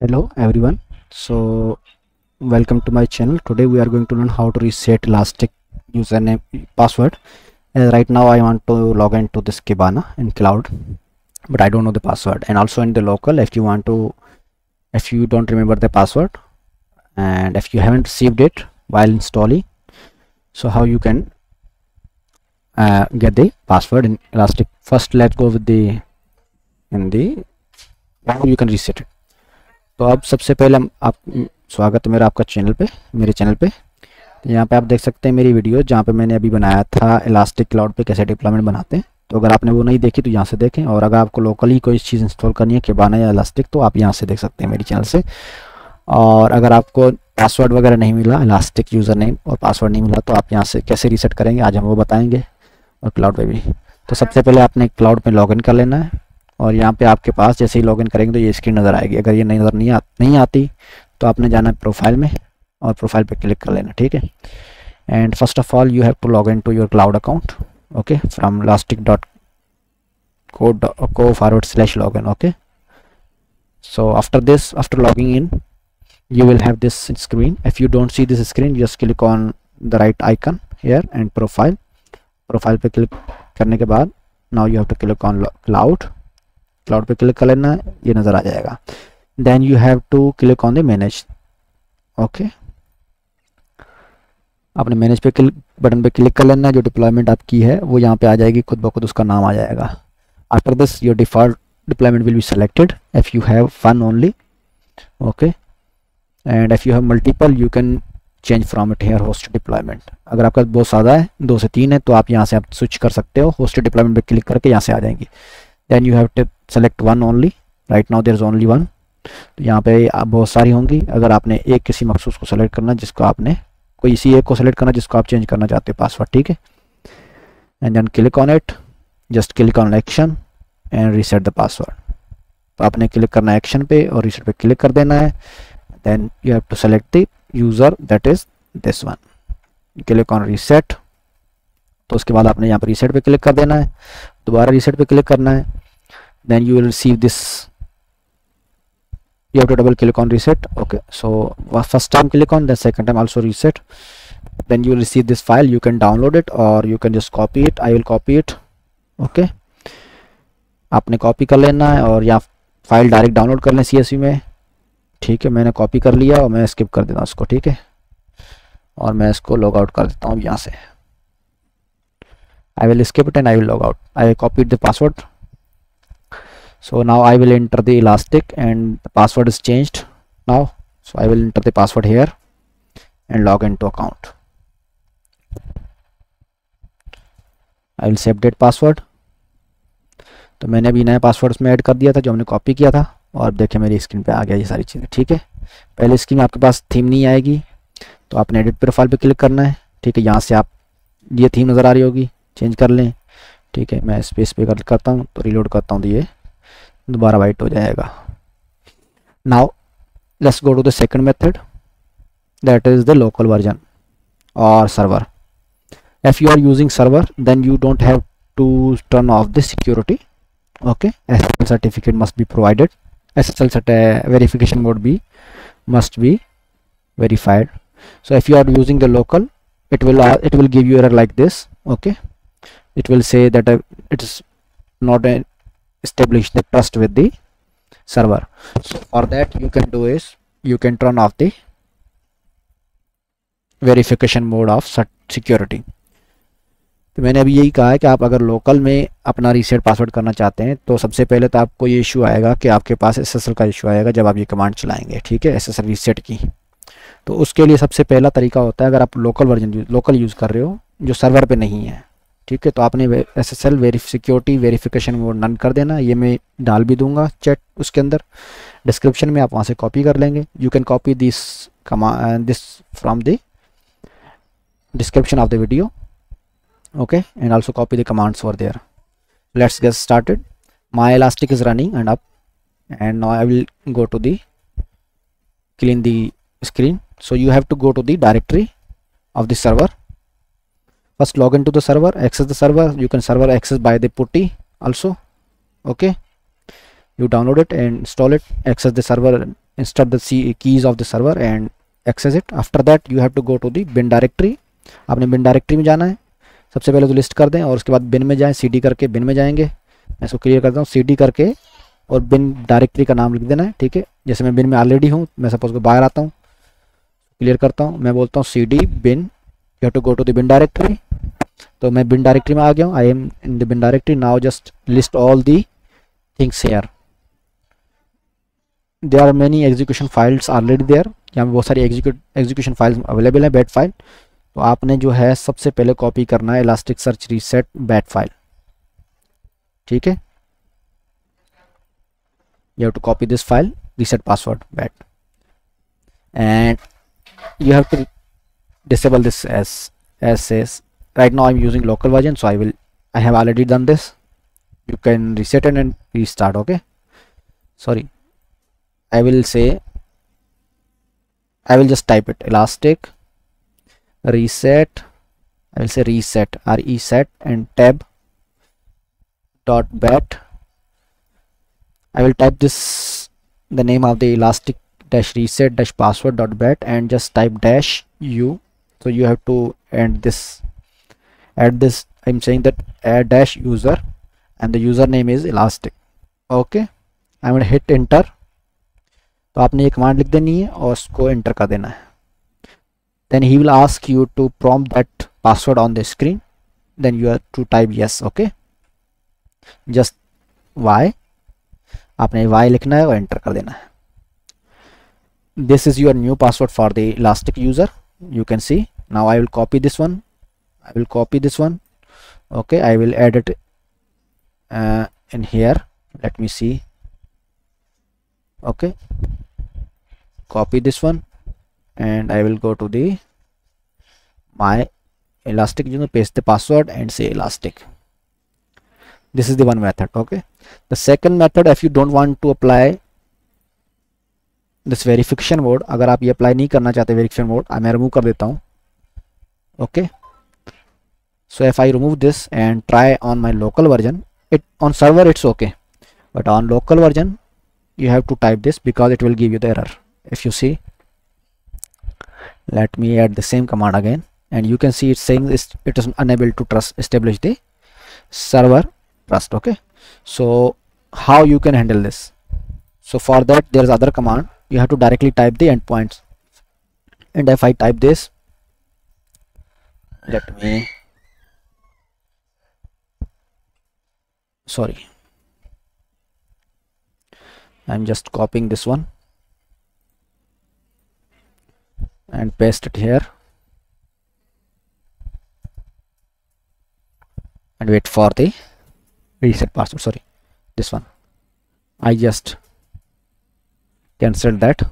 Hello everyone. So welcome to my channel. Today we are going to learn how to reset Elastic username password. Right now I want to log into this Kibana in cloud, but I don't know the password. And also in the local, if you don't remember the password and if you haven't received it while installing, so how you can get the password in Elastic. First let's go with the how you can reset it. तो अब सबसे पहले आप स्वागत है मेरा आपका मेरे चैनल पे। तो यहाँ पे आप देख सकते हैं मेरी वीडियो जहाँ पे मैंने अभी बनाया था इलास्टिक क्लाउड पे कैसे डिप्लॉयमेंट बनाते हैं। तो अगर आपने वो नहीं देखी तो यहाँ से देखें, और अगर आपको लोकली कोई चीज़ इंस्टॉल करनी है किबाना या इलास्टिक तो आप यहाँ से देख सकते हैं मेरी चैनल से। और अगर आपको पासवर्ड वगैरह नहीं मिला, इलास्टिक यूज़र नेम और पासवर्ड नहीं मिला, तो आप यहाँ से कैसे रीसेट करेंगे आज हम वो बताएँगे, और क्लाउड पर भी। तो सबसे पहले आपने क्लाउड पर लॉगिन कर लेना है, और यहाँ पे आपके पास जैसे ही लॉगिन करेंगे तो ये स्क्रीन नज़र आएगी। अगर ये नज़र नहीं आती तो आपने जाना है प्रोफाइल में और प्रोफाइल पे क्लिक कर लेना, ठीक है। And first of all you have to log in to your cloud account, okay, from elastic.co/login, okay. So after logging in you will have this screen. If you don't see this screen, just click on the right icon here and profile पे click करने के बाद now you have to click on cloud पे click कर लेना है, ये नज़र आ जाएगा। Then you have to click on the manage, okay. आपने मैनेज पे बटन पे क्लिक कर लेना है। जो डिप्लॉयमेंट आपकी है वो यहाँ पे आ जाएगी, खुद ब खुद उसका नाम आ जाएगा। After this your default deployment will be selected if you have one only, okay. And if you have multiple you can change from it here host deployment. अगर आपका बहुत ज़्यादा है, 2 से 3 है, तो आप यहाँ से आप स्विच कर सकते हो, होस्ट डिप्लॉयमेंट पे क्लिक करके यहाँ से आ जाएंगी। Then you have to select one only. Right now there is only one. तो यहाँ पे आप बहुत सारी होंगी। अगर आपने एक किसी मखसूस को सेलेक्ट करना, जिसको आपने कोई इसी एक को सेलेक्ट करना जिसको आप चेंज करना चाहते हो पासवर्ड, ठीक है। And then click on it, just click on action and reset the password. तो आपने क्लिक करना है एक्शन पे और रीसेट पे क्लिक कर देना है। Then you have to select the user, that is this one. Click on reset. तो उसके बाद आपने यहाँ पर रीसेट पे क्लिक कर देना है, दोबारा रीसेट पे क्लिक करना है। Then you will receive this, you have to double click on reset, okay. So first time click on, then second time also reset. Then you will receive this file. You can download it or you can just copy it. I will copy it, okay. आपने copy कर लेना है और या file direct download कर लें CSV में, ठीक है। मैंने कॉपी कर लिया और मैं स्किप कर देता हूँ इसको, ठीक है। और मैं इसको लॉग आउट कर देता हूँ यहाँ से। I will skip it and I will log out. I copied the password. So now I will enter the elastic and the password is changed now. So I will enter the password here and log into account. I will say update password. तो मैंने अभी नया password उसमें add कर दिया था जो हमने कॉपी किया था, और देखिए मेरी स्क्रीन पे आ गया ये सारी चीज़ें, ठीक है। पहले स्क्रीन में आपके पास थीम नहीं आएगी, तो आपने एडिट प्रोफाइल पे क्लिक करना है, ठीक है। यहाँ से आप ये थीम नज़र आ रही होगी, चेंज कर लें, ठीक है। मैं स्पेस पे क्लिक करता हूँ तो रीलोड करता हूँ तो ये दोबारा वाइट हो जाएगा। Now let's go to the second method, that is the local version और server. If you are using server then you don't have to turn off the security, okay. SSL certificate must be provided. SSL verification mode must be verified. So if you are using the local, it will give you error like this, okay. It will say that it is not establish the trust with the server. So for that you can do is you can turn off the verification mode of security. तो मैंने अभी यही कहा है कि आप अगर local में अपना रीसेट पासवर्ड करना चाहते हैं तो सबसे पहले तो आपको ये इशू आएगा कि आपके पास SSL का इशू आएगा जब आप ये कमांड चलाएंगे, ठीक है, SSL रीसेट की। तो उसके लिए सबसे पहला तरीका होता है, अगर आप लोकल यूज़ कर रहे हो जो सर्वर पे नहीं है, ठीक है, तो आपने SSL security verification mode none कर देना। ये मैं डाल भी दूंगा चैट उसके अंदर डिस्क्रिप्शन में, आप वहाँ से कॉपी कर लेंगे। You can copy this from the description of the video, okay, and also copy the commands over there. Let's get started. My elastic is running and up, and now I will go to the clean the screen. So you have to go to the directory of the server. First log into the server, access the server. You can server access by the putty also, okay. You download it and install it, access the server insert the keys of the server and access it. After that you have to go to the bin directory. आपने bin directory में जाना है, सबसे पहले तो list कर दें और उसके बाद bin में जाएं, cd करके bin में जाएंगे। मैं इसको क्लियर करता हूँ, cd करके और bin डायरेक्टरी का नाम लिख देना है, ठीक है। जैसे मैं bin में ऑलरेडी हूँ, मैं सपोज को बाहर आता हूँ, क्लियर करता हूँ, मैं बोलता हूँ cd bin, you have to go to the bin directory. तो मैं bin डायरेक्टरी में आ गया हूँ, I am in the bin directory. Now just list all the things here. There are many execution files already there, यहाँ पे बहुत सारी एग्जीक्यूशन फाइल्स अवेलेबल है, बैट फाइल। तो आपने जो है सबसे पहले कॉपी करना है Elasticsearch reset bat file, ठीक है। You have to copy this file reset password bat, and you have to disable this as says. Right now I'm using local version, so I have already done this. You can reset it and restart. Okay, sorry, I will just type it elastic reset. I will say reset, reset, and tab dot bat. I will type this, the name of the elastic dash reset dash password dot bat, and just type dash u. So you have to add this. I'm saying that add dash user, and the username is elastic. Okay, I'm going to hit enter. तो आपने ये command लिख देनी है और उसको enter कर देना है। Then he will ask you to prompt that password on the screen. Then you have to type yes. Okay, just y, आपने y लिखना है और एंटर कर देना है। This is your new password for the elastic user. You can see. Now I will copy this one. Okay, I will add it in here. Let me see. Okay, copy this one, and I will go to the my elastic user, paste the password and say elastic. This is the one method. Okay, the second method, if you don't want to apply this verification mode, अगर आप ये apply नहीं करना चाहते verification mode, मैं remove कर देता हूँ। Okay, so if I remove this and try on my local version, on server it's okay, but on local version you have to type this because it will give you the error. If you see, let me add the same command again, and you can see it's saying it is unable to establish the server trust. Okay, so how you can handle this? So for that there is other command. You have to directly type the endpoints, and if I type this, I'm just copying this one and paste it here, and wait for the reset password. Sorry, this one, I just cancelled that.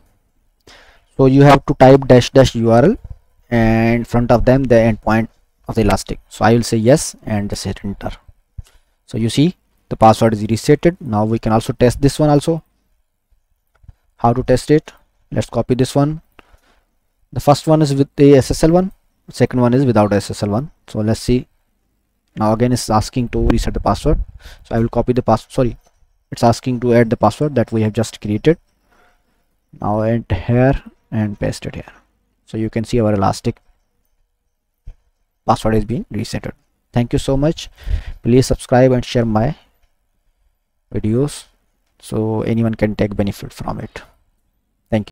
So you have to type dash dash URL and in front of them the endpoint of the elastic. So I will say yes and just hit enter. So you see the password is resetted. Now we can also test this one also. How to test it? Let's copy this one. The first one is with the SSL one, second one is without SSL one. So let's see. Now again it's asking to reset the password, so I will copy the password. Sorry, it's asking to add the password that we have just created. Now enter here and paste it here. So you can see our elastic password is being resetted. Thank you so much. Please subscribe and share my videos so anyone can take benefit from it. Thank you.